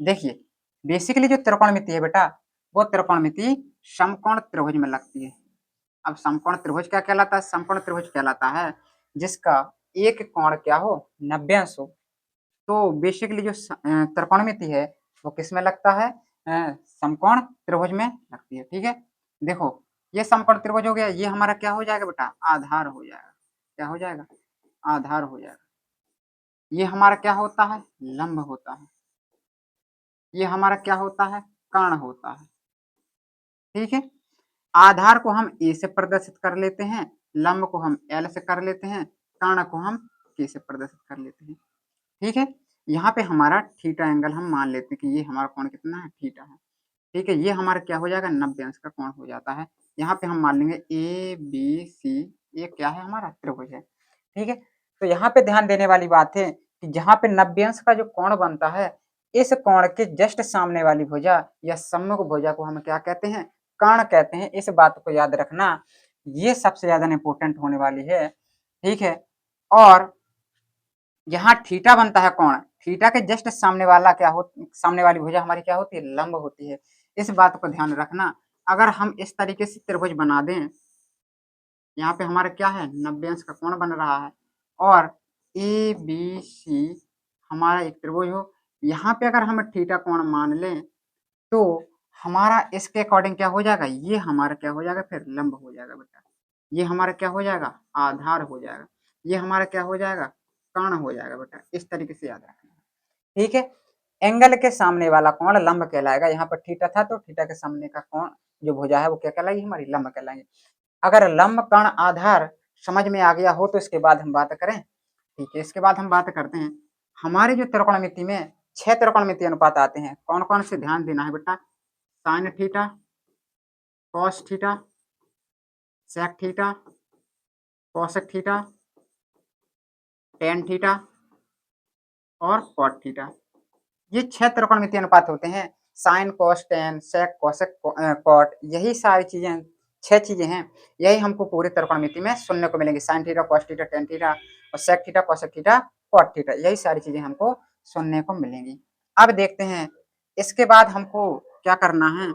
देखिए, बेसिकली जो त्रिकोणमिति है बेटा, वो त्रिकोणमिति समकोण त्रिभुज में लगती है। अब समकोण त्रिभुज क्या कहलाता है? समकोण त्रिभुज कहलाता है जिसका एक कोण क्या हो? 90 अंश हो। तो बेसिकली जो त्रिकोणमिति है वो किसमें लगता है? समकोण त्रिभुज में लगती है, ठीक है? देखो, ये समकोण त्रिभुज हो गया, ये हमारा क्या हो जाएगा बेटा? आधार हो जाएगा। क्या हो जाएगा? आधार हो जाएगा। ये हमारा क्या होता है? लंब होता है। ये हमारा क्या होता है? कर्ण होता है, ठीक है? आधार को हम ए से प्रदर्शित कर लेते हैं, लंब को हम एल से कर लेते हैं, कर्ण को हम के से प्रदर्शित कर लेते हैं, ठीक है? यहाँ पे हमारा थीटा एंगल हम मान लेते हैं कि ये हमारा कोण कितना है? थीटा है, ठीक है? ये हमारा क्या हो जाएगा? 90 अंश का कोण हो जाता है। यहाँ पे हम मान लेंगे ए बी सी, ये क्या है? हमारा त्रिभुज है, ठीक है? तो यहाँ पे ध्यान देने वाली बात है कि जहाँ पे 90 अंश का जो कोण बनता है, इस कोण के जस्ट सामने वाली भुजा या सम्मुख भुजा को हम क्या कहते हैं? कर्ण कहते हैं। इस बात को याद रखना, ये सबसे ज्यादा इंपॉर्टेंट होने वाली है, ठीक है? और यहाँ थीटा बनता है कोण, थीटा के जस्ट सामने वाला क्या हो? सामने वाली भुजा हमारी क्या होती है? लंब होती है। इस बात को ध्यान रखना। अगर हम इस तरीके से त्रिभुज बना दें, यहाँ पे हमारा क्या है? 90 अंश का कोण बन रहा है और ए बी सी हमारा एक त्रिभुज हो। यहाँ पे अगर हम थीटा कोण मान लें तो हमारा इसके अकॉर्डिंग क्या हो जाएगा? ये हमारा क्या हो जाएगा? फिर लंब हो जाएगा बेटा। ये हमारा क्या हो जाएगा? आधार हो जाएगा। ये हमारा क्या हो जाएगा? कर्ण हो जाएगा बेटा। इस तरीके से याद रखना, ठीक है? एंगल के सामने वाला कोण लंब कहलाएगा। यहाँ पर थीटा था तो थीटा के सामने का कोण जो भुजा है वो क्या कहलाएगी? हमारी लंब कहलाएगी। अगर लंब कर्ण आधार समझ में आ गया हो तो इसके बाद हम बात करें, ठीक है? इसके बाद हम बात करते हैं हमारे जो त्रिकोणमिति में 6 त्रिकोणमिति अनुपात आते हैं। कौन कौन से ध्यान देना है बेटा? Sine theta, cos theta, sec theta, cosec theta, tan theta और कॉट थीटा। ये 6 त्रिकोणमितीय अनुपात होते हैं। Sine, cos, tan, sec, cosec, cot, यही सारी चीजें 6 चीजें हैं। यही हमको पूरे त्रिकोणमिति में सुनने को मिलेंगी। Sine theta, cos theta, tan theta और sec theta, cosec theta, cot theta, यही सारी चीजें हमको सुनने को मिलेंगी। अब देखते हैं इसके बाद हमको क्या करना है?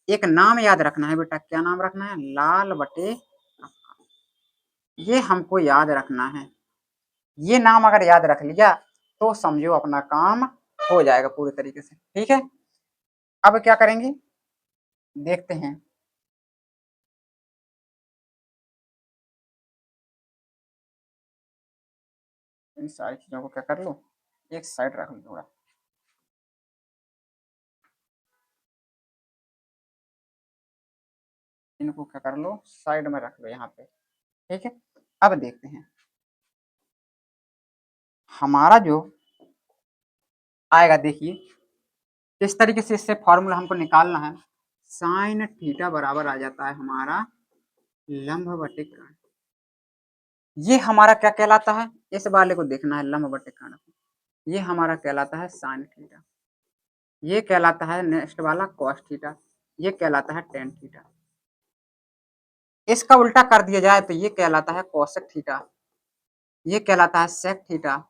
एक नाम याद रखना है बेटा। क्या नाम रखना है? लाल बटे, ये हमको याद रखना है। ये नाम अगर याद रख लिया तो समझो अपना काम हो जाएगा पूरे तरीके से, ठीक है? अब क्या करेंगे? देखते हैं। इन सारी चीजों को क्या कर लो? एक साइड रख लो थोड़ा। इनको क्या कर लो? साइड में रख लो यहाँ पे, ठीक है? अब देखते हैं हमारा जो आएगा। देखिए किस तरीके से इससे फॉर्मूला हमको निकालना है। साइन थीटा बराबर आ जाता है हमारा लंब बटे कर्ण। ये हमारा क्या कहलाता है? इस वाले को देखना है, लंब बटे कर्ण। ये हमारा कहलाता है साइन थीटा। ये कहलाता है नेक्स्ट वाला कॉस थीटा। ये कहलाता है टेन थीटा। इसका उल्टा कर दिया जाए तो ये कहलाता है कोसेक थीटा। ये कहलाता है सेक थीटा।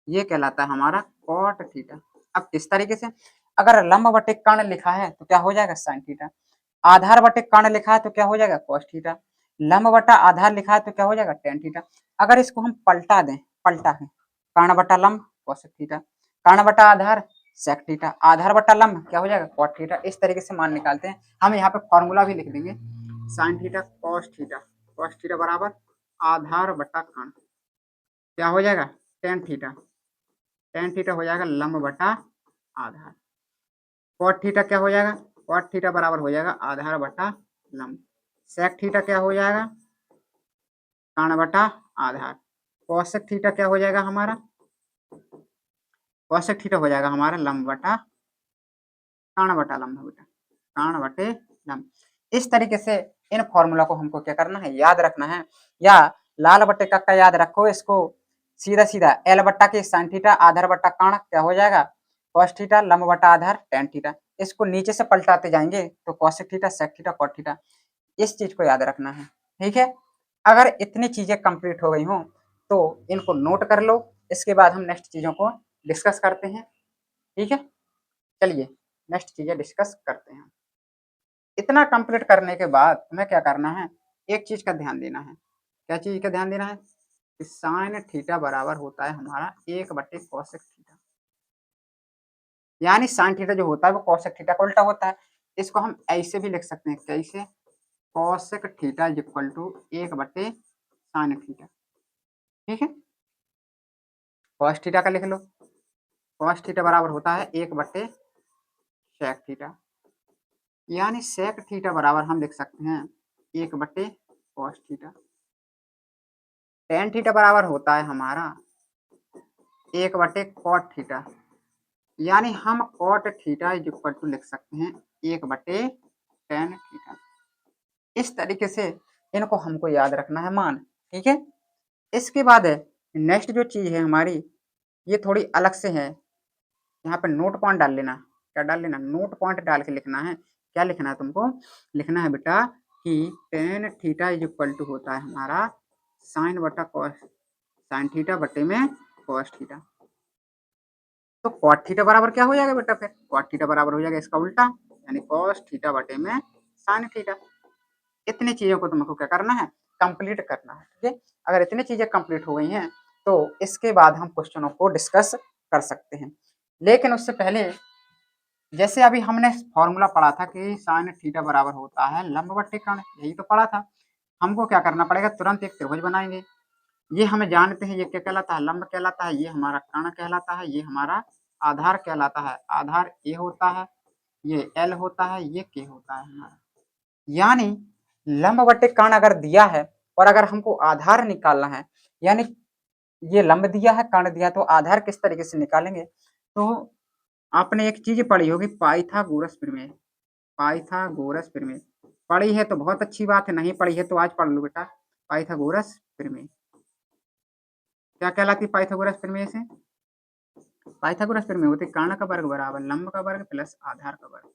ये कहलाता है हमारा कॉट थीटा। अब किस तरीके से? अगर लंब बटे कर्ण लिखा है तो क्या हो जाएगा? Sine theta. आधार बटे कर्ण लिखा है तो क्या हो जाएगा? Cos theta. लंब बटा आधार लिखा है तो क्या हो जाएगा? Tan theta. अगर इसको हम पलटा दें, पलटा है, कर्ण बटा लंब कोसेक थीटा, कर्ण बटा आधार सेक थीटा, आधार बटा लंब क्या हो जाएगा? Cot theta. इस तरीके से मान निकालते हैं। हम यहाँ पे फॉर्मूला भी लिख देंगे। Sign theta cos theta, cos theta बराबर आधार बटा कर्ण क्या हो जाएगा? Tan theta. टेन थीटा हो जाएगा लंब बटा आधार। कॉट थीटा क्या हो जाएगा? कॉट थीटा बराबर हो जाएगा आधार बटा लंब। सेक थीटा क्या हो जाएगा? कर्ण बटा आधार। कोसेक थीटा क्या हो जाएगा हमारा? कोसेक थीटा हो जाएगा हमारा लंब बटा कर्ण बटा लंब बेटा, कर्ण बटे लंब। इस तरीके से इन फॉर्मूला को हमको क्या करना है? याद रखना है। या लाल बटे का याद रखो, इसको सीधा सीधा एल बट्टा के साइन थीटा आधार बट्टा कर्ण क्या हो जाएगा? कॉस थीटा लंब बटा आधार टेन थीटा। इसको नीचे से पलटाते जाएंगे तो cosec theta sec theta cot theta. इस चीज को याद रखना है, ठीक है? अगर इतनी चीजें कंप्लीट हो गई हों तो इनको नोट कर लो। इसके बाद हम नेक्स्ट चीजों को डिस्कस करते हैं, ठीक है? चलिए नेक्स्ट चीजें डिस्कस करते हैं। इतना कंप्लीट करने के बाद तुम्हें क्या करना है, एक चीज का ध्यान देना है। क्या चीज का ध्यान देना है कि साइन थीटा बराबर होता है हमारा 1/cosec थीटा। यानी साइन थीटा जो होता है वो cosec थीटा का उल्टा होता है। इसको हम ऐसे भी लिख सकते हैं, कैसे, cosec theta is equal to 1/sin theta. ठीक है, cos थीटा का लिख लो, cos थीटा बराबर होता है 1/sec थीटा। यानी sec थीटा बराबर हम लिख सकते हैं 1/cos थीटा। tan थीटा बराबर होता है हमारा 1/cot थीटा। यानी हम cot theta is equal to लिख सकते हैं 1/tan थीटा। इस तरीके से इनको हमको याद रखना है मान। ठीक है, इसके बाद नेक्स्ट जो चीज है हमारी, ये थोड़ी अलग से है। यहाँ पे नोट पॉइंट डाल लेना। क्या डाल लेना, नोट पॉइंट डाल के लिखना है। क्या लिखना है तुमको, लिखना है बेटा कि tan theta is equal to होता है हमारा साइन बटा कॉस, साइन थीटा बटे में cos थीटा। तो cot थीटा बराबर क्या हो जाएगा बेटा, फिर cot थीटा बराबर हो जाएगा इसका उल्टा, यानी cos थीटा बटे में sin थीटा। इतनी चीजों को तुमको क्या करना है, कंप्लीट करना है। ठीक है, अगर इतनी चीजें कंप्लीट हो गई हैं तो इसके बाद हम क्वेश्चनों को डिस्कस कर सकते हैं। लेकिन उससे पहले, जैसे अभी हमने फॉर्मूला पढ़ा था कि साइन थीटा बराबर होता है लंब बटे कर्ण, यही तो पढ़ा था। हमको क्या करना पड़ेगा, तुरंत एक त्रिभुज बनाएंगे। ये हमें जानते हैं, ये क्या कहलाता है, लंब कहलाता है। ये हमारा कर्ण कहलाता है, ये हमारा आधार कहलाता है। आधार ए होता है, ये एल होता है, ये के होता है हमारा। यानी लंब बटे कर्ण अगर दिया है और अगर हमको आधार निकालना है, यानी ये लंब दिया है कर्ण दिया, तो आधार किस तरीके से निकालेंगे। तो आपने एक चीज पढ़ी होगी, पाइथागोरस प्रमेय। पाइथागोरस प्रमेय पढ़ी है तो बहुत अच्छी बात है, नहीं पढ़ी है तो आज पढ़ लो बेटा। पाइथागोरस प्रमेय क्या कहलाती है, पाइथागोरस प्रमेय से, पाइथागोरस प्रमेय होती है कर्ण का वर्ग बराबर लंब का वर्ग प्लस आधार का वर्ग।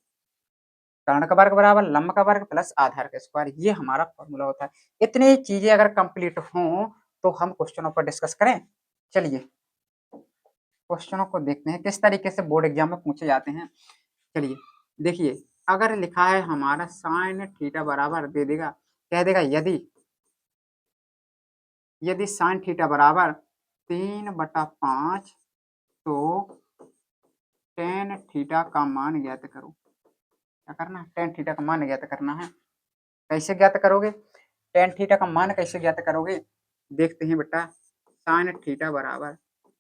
कर्ण का वर्ग बराबर लंब का वर्ग प्लस आधार का स्क्वायर, ये हमारा फॉर्मूला होता है। इतनी चीजें अगर कंप्लीट हों तो हम क्वेश्चनों पर डिस्कस करें। चलिए क्वेश्चनों को देखते हैं किस तरीके से बोर्ड एग्जाम में पूछे जाते हैं। चलिए देखिए, अगर लिखा है हमारा साइन थीटा बराबर दे देगा, कह देगा यदि यदि साइन थीटा बराबर 3/5 तो टेन थीटा का मान ज्ञात करो। क्या करना है, टेन थीटा का मान ज्ञात करना है। कैसे ज्ञात करोगे, टेन थीटा का मान कैसे ज्ञात करोगे, देखते हैं बेटा। साइन थीटा बराबर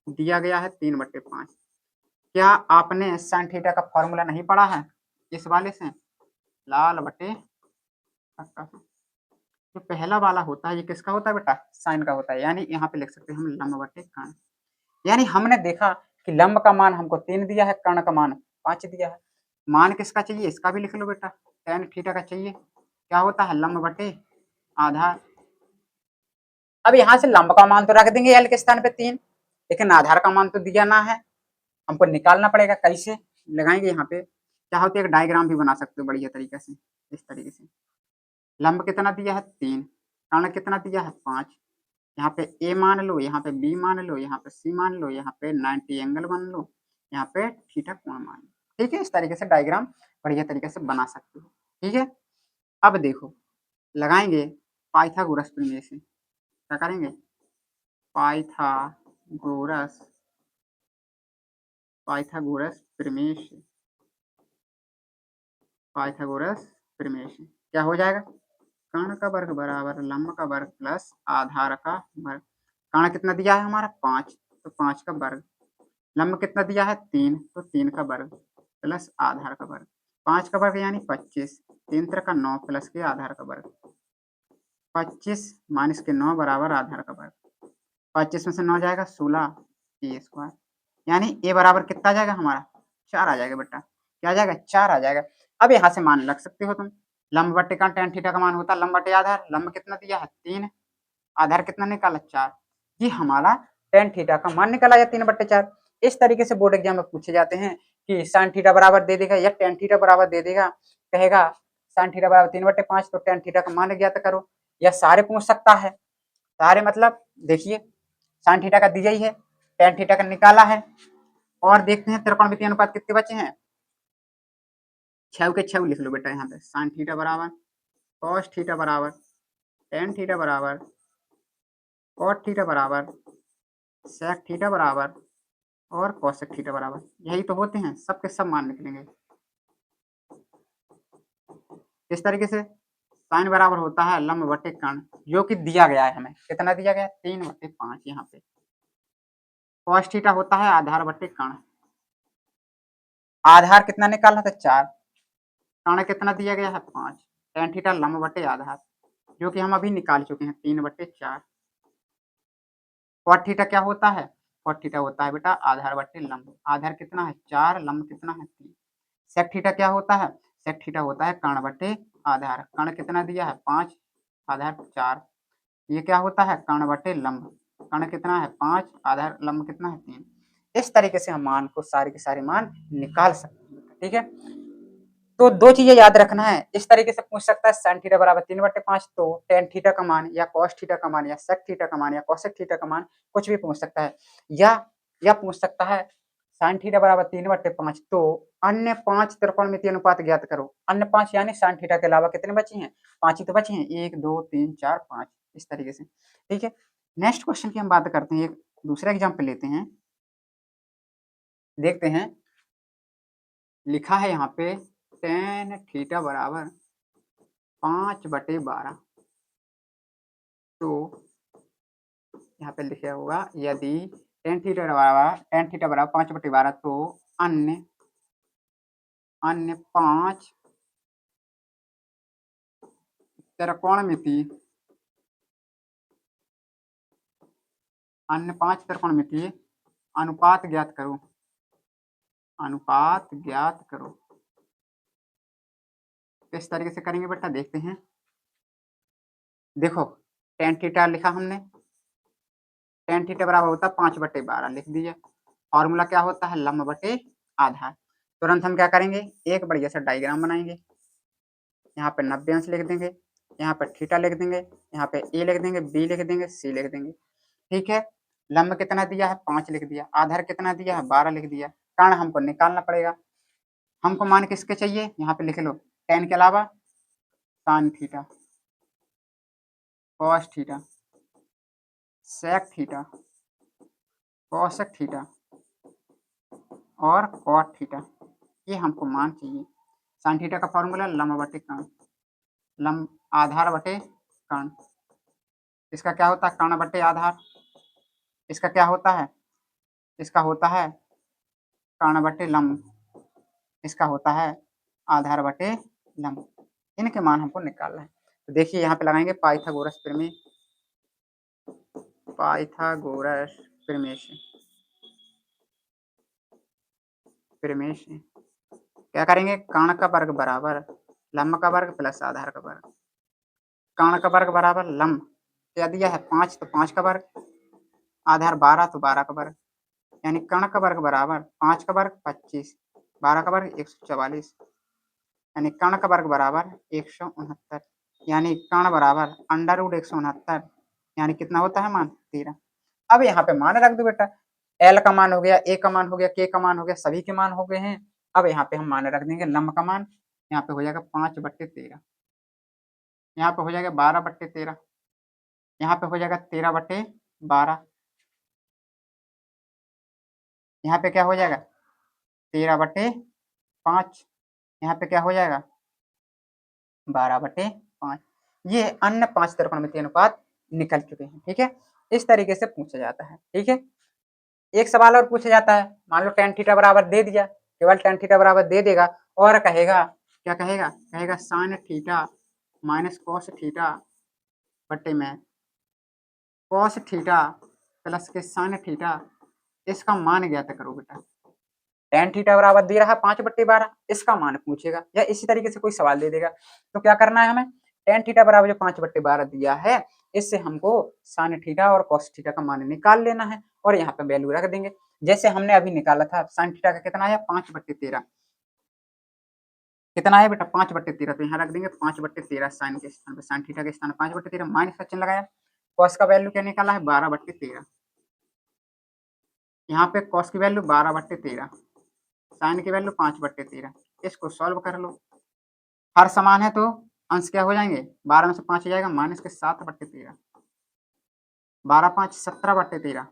दिया गया है 3/5। क्या आपने साइन थीटा का फॉर्मूला नहीं पढ़ा है, इस वाले से, लाल बटे पक्का से। जो पहला वाला होता है ये किसका होता है बेटा, साइन का होता है। यानी यहाँ पे लिख सकते हैं हम लंब बटे कर्ण। यानी हमने देखा कि लंब का मान हमको 3 दिया है, कर्ण का मान 5 दिया है। मान किसका चाहिए, इसका भी लिख लो बेटा, टेन थीटा का चाहिए। क्या होता है, लंब बटे आधार। अब यहाँ से लंब का मान तो रख देंगे एल के स्थान पे 3, लेकिन आधार का मान तो दिया ना है, हमको निकालना पड़ेगा। कैसे लगाएंगे, यहाँ पे चाहो तो एक डायग्राम भी बना सकते हो बढ़िया तरीके से। इस तरीके से लंब कितना दिया है 3, कर्ण कितना दिया है 5। यहाँ पे ए मान लो, यहाँ पे बी मान लो, यहाँ पे सी मान लो, यहाँ पे 90 एंगल मान लो, यहाँ पे थीटा कोण मान लो। ठीक है, इस तरीके से डायग्राम बढ़िया तरीके से बना सकते हो। ठीक है, अब देखो लगाएंगे पाइथागोरस प्रमेय से। क्या करेंगे, पाइथागोरस पाइथागोरस प्रमेय से, पाइथागोरस प्रमेय से क्या हो जाएगा, कर्ण का वर्ग बराबर लंब का वर्ग प्लस आधार का वर्ग। कर्ण कितना दिया है हमारा 5, तो 5 का वर्ग, लंब कितना दिया है 3, तो 3 का वर्ग प्लस आधार का वर्ग। 5 का वर्ग यानी 25, 3 3 का 9 प्लस के आधार का वर्ग। 25 माइनस के 9 बराबर आधार का वर्ग। 25 में से 9 जाएगा 16 ए स्क्वायर। यानी ए बराबर कितना आ जाएगा हमारा, 4 आ जाएगा बेटा। क्या आ जाएगा, 4 आ जाएगा। अब यहाँ से मान रख सकते हो तुम, लंब बटे का टेन थीटा का मान होता है लंब बटे आधार। लंब कितना दिया है 3, आधार कितना निकाला 4। ये हमारा टेन थीटा का मान निकाला या 3/4। इस तरीके से बोर्ड एग्जाम में पूछे जाते हैं कि साइन थीटा बराबर दे देगा या टेन थीटा बराबर दे देगा, कहेगा साइन थीटा बराबर 3/5 तो टेन थीटा का मान ज्ञात करो, या सारे पूछ सकता है। सारे मतलब देखिए, साइन थीटा का दिया ही है, टेन थीटा का निकाला है, और देखते हैं त्रिकोणमितीय अनुपात कितने बचे हैं। छः के छः लिख लो बेटा यहाँ पे। साइन थीटा बराबर कॉस थीटा बराबर टेन थीटा बराबर कॉट थीटा बराबर सेक थीटा बराबर और कॉसेक थीटा बराबर, यही तो होते हैं, सब के सब मान निकलेंगे। इस तरीके से साइन बराबर होता है लंब बटे कर्ण, जो कि दिया गया है हमें, कितना दिया गया है 3/5 यहाँ पे। कॉस थीटा होता है आधार बटे कर्ण, आधार कितना निकालना था 4, कर्ण कितना दिया गया है 5, टेन थीटा लंब बटे आधार, जो कि हम अभी निकाल चुके हैं 3/4। कॉट थीटा क्या होता है, कॉट थीटा होता है बेटा आधार बटे लंब, आधार कितना है 4, लंब कितना है 3। सेक थीटा क्या होता है, सेक थीटा होता है कर्ण बटे आधार, कर्ण कितना दिया है 5, आधार 4। ये क्या होता है कर्ण बटे लंब, कर्ण कितना है 5, आधार लंब कितना है 3। इस तरीके से हम मान को सारे के सारे मान निकाल सकते हैं। ठीक है, तो दो चीजें याद रखना है, इस तरीके से पूछ सकता है साइन थीटा बराबर 3/5, तो टेन थीटा का मान या कॉस थीटा का मान या सेक थीटा का मान या कोसेक थीटा का मान कुछ भी पूछ सकता है, या पूछ सकता है साइन थीटा बराबर 3/5, तो अन्य 5 त्रिकोणमितीय अनुपात ज्ञात करो। अन्य 5 यानी साइन थीटा के अलावा कितने बचे हैं, 5 ही तो बचे हैं, 1 2 3 4 5, इस तरीके से। ठीक है, नेक्स्ट क्वेश्चन की हम बात करते हैं, एक दूसरा एग्जाम्पल लेते हैं, देखते हैं। लिखा है यहाँ पे टेन थीटा बराबर 5/12, तो यहाँ पे लिखा होगा यदि टेन थीटा बराबर 5/12, तो अन्य 5 त्रिकोणमिति अनुपात ज्ञात करो, अनुपात ज्ञात करो। किस तरीके से करेंगे बेटा, देखते हैं। देखो टेन थीटा लिखा हमने, टेन थीटा बराबर होता है 5/12 लिख दिया, फॉर्मूला क्या होता है लंब बटे आधार। तुरंत हम क्या करेंगे, एक बढ़िया सा डायग्राम बनाएंगे, यहाँ पे 90 अंश लिख देंगे, यहाँ पे थीटा लिख देंगे, यहाँ पे ए लिख देंगे, बी लिख देंगे, सी लिख देंगे। ठीक है, लंब कितना दिया है 5 लिख दिया, आधार कितना दिया है 12 लिख दिया, कर्ण हमको निकालना पड़ेगा। हमको मान किसके चाहिए, यहाँ पे लिख लो टेन के अलावा sine theta, cos theta, sec theta, cosec theta और कॉट थीटा, ये हमको मान चाहिए। साइन थीटा का फॉर्मूला लंब बटे कर्ण, लंब आधार बटे कर्ण, इसका क्या होता है कर्ण बटे आधार, इसका क्या होता है, इसका होता है कर्ण बटे लंब, इसका होता है आधार बटे लंब। इनके मान हमको निकालना है। तो देखिए यहाँ पे लगाएंगे पाइथागोरस प्रमेय, पाइथागोरस प्रमेय से क्या करेंगे, कर्ण का वर्ग बराबर लंब का वर्ग प्लस आधार का वर्ग, कर्ण का वर्ग बराबर लंब क्या दिया है 5, तो 5 का वर्ग, आधार 12 तो 12 का वर्ग, यानी कर्ण का वर्ग बराबर 5 का वर्ग 25, 12 का वर्ग 144, यानी कर्ण का वर्ग बराबर 169, यानी कर्ण बराबर अंडर रूट 169, यानी कितना होता है मान 13। अब यहाँ पे मान रख दो बेटा, एल का मान हो गया, ए का मान हो गया, के का मान हो गया, सभी के मान हो गए हैं। अब यहाँ पे हम मान रख देंगे लंब का मान, यहाँ पे हो जाएगा 5/13, यहाँ पे हो जाएगा 12/13, यहाँ पे हो जाएगा 13/12, यहाँ पे क्या हो जाएगा 13/5, यहाँ पे क्या हो जाएगा 12/5। ये अन्य 5 त्रिकोणमितीय अनुपात निकल चुके हैं। ठीक है, इस तरीके से पूछा जाता है। ठीक है, एक सवाल और पूछा जाता है, मान लो टेन थीटा बराबर दे दिया, केवल टेन थीटा बराबर दे देगा और कहेगा क्या कहेगा, कहेगा sine theta minus cos theta बटे में कॉस थीटा प्लस के साइन थीटा, इसका मान ज्ञात करो बेटा। टेन थीटा बराबर दे रहा 5/12, इसका मान पूछेगा या इसी तरीके से कोई सवाल दे देगा, तो क्या करना है हमें, टेन थीटा बराबर जो 5/12 दिया है, इससे हमको साइन थीटा और कॉस थीटा का मान निकाल लेना है और यहाँ पे वैल्यू रख देंगे। जैसे हमने अभी निकाला था साइन थीटा का कितना आया 5/13, कितना है बेटा 5/13, तो यहाँ रख देंगे 5/13 साइन के स्थान पे, साइन थीटा के स्थान 5/13, माइनस का चिन्ह लगाया, कॉस का वैल्यू क्या निकाला है 12/13, यहाँ पे कॉस की वैल्यू 12/13, साइन की वैल्यू 5/13। इसको सॉल्व कर लो। हर समान है तो अंश क्या हो जाएंगे, 12 में से 5 जाएगा माइनस के 7/13। 12 5 17/13।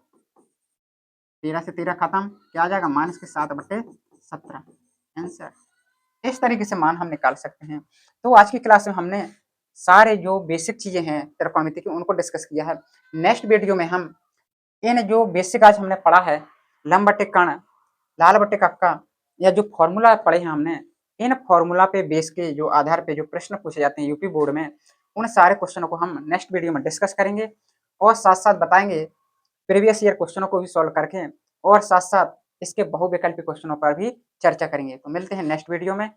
13 से 13 खत्म, क्या आ जाएगा माइनस के 7/17 आंसर। इस तरीके से मान हम निकाल सकते हैं। तो आज की क्लास में हमने सारे जो बेसिक चीजें हैं त्रिकोणमिति की उनको डिस्कस किया है। नेक्स्ट वीडियो में हम इन जो बेसिक आज हमने पढ़ा है, लंब बटे कर्ण, लाल बटे कक्का, या जो फॉर्मूला पढ़े हैं हमने, इन फॉर्मूला पे बेस के जो आधार पे जो प्रश्न पूछे जाते हैं यूपी बोर्ड में, उन सारे क्वेश्चनों को हम नेक्स्ट वीडियो में डिस्कस करेंगे और साथ साथ बताएंगे प्रीवियस ईयर क्वेश्चनों को भी सॉल्व करके, और साथ साथ इसके बहुविकल्पी क्वेश्चनों पर भी चर्चा करेंगे। तो मिलते हैं नेक्स्ट वीडियो में।